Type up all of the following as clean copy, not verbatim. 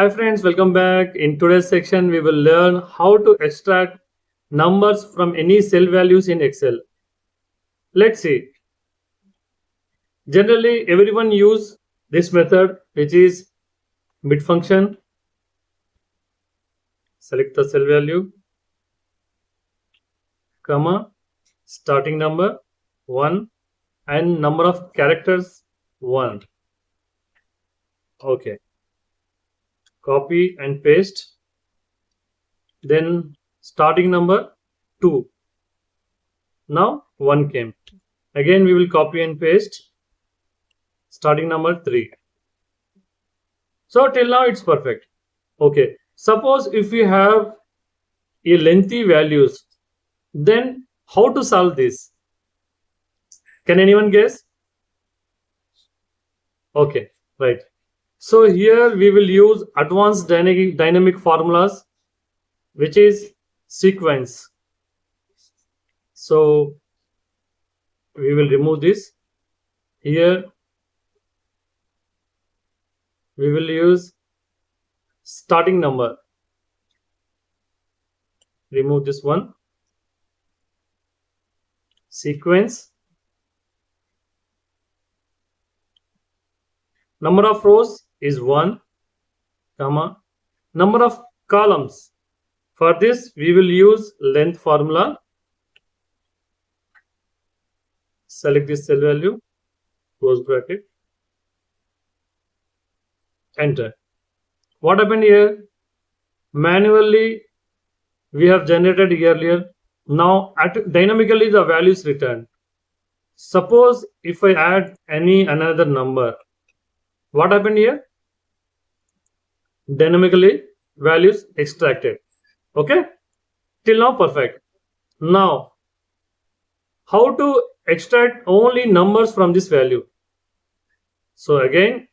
Hi friends, welcome back. In today's section, we will learn how to extract numbers from any cell values in Excel. Let's see. Generally, everyone use this method, which is bit function. Select the cell value, comma, starting number 1 and number of characters 1. Okay. Copy and paste. Then starting number 2. Now 1 came. Again we will copy and paste starting number 3. So till now it's perfect. Okay. Suppose if we have a lengthy values, then how to solve this? Can anyone guess? Okay, right. So here we will use advanced dynamic formulas, which is sequence. So we will remove this. Here we will use starting number. Remove this one. Sequence. Number of rows is 1, comma. Number of columns. For this we will use length formula. Select this cell value, close bracket, enter. What happened here? Manually we have generated earlier. Now dynamically the values returned. Suppose if I add another number, what happened here? Dynamically values extracted. Okay, till now perfect. Now how to extract only numbers from this value? So again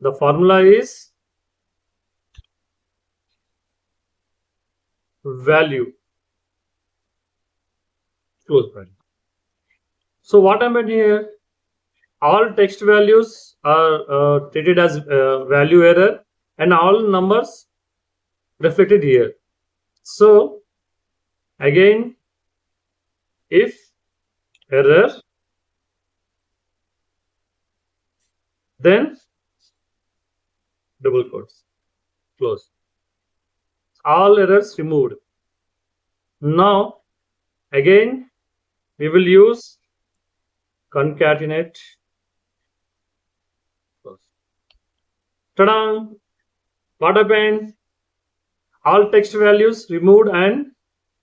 the formula is value, close bracket. So what happened here? All text values are treated as value error and all numbers reflected here. So again, if error, then double quotes, close. All errors removed. Now again we will use concatenate. Ta-da! What happened? All text values removed and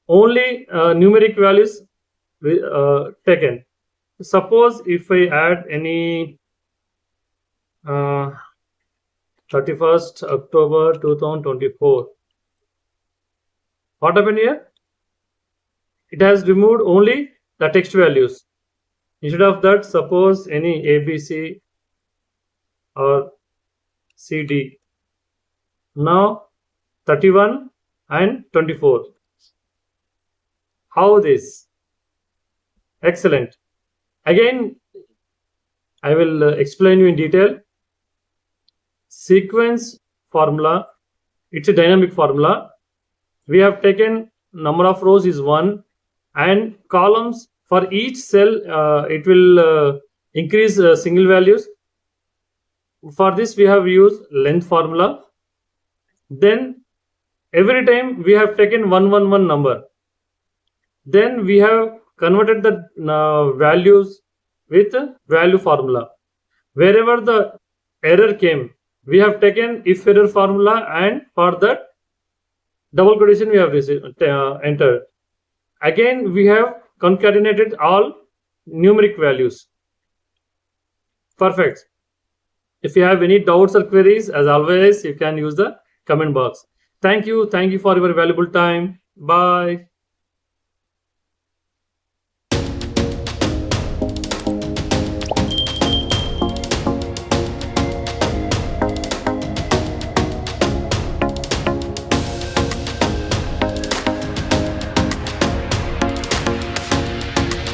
only numeric values taken. Suppose if I add any 31st October 2024, what happened here? It has removed only the text values. Instead of that, suppose any ABC or CD. Now 31 and 24. How this? Excellent. Again, I will explain you in detail. Sequence formula, it's a dynamic formula. We have taken number of rows is 1 and columns for each cell it will increase single values. For this we have used length formula. Then every time we have taken 111 number. Then we have converted the values with value formula. Wherever the error came, we have taken if error formula, and for that double quotation we have entered. Again we have concatenated all numeric values. Perfect. If you have any doubts or queries, as always, you can use the comment box. Thank you for your valuable time. Bye.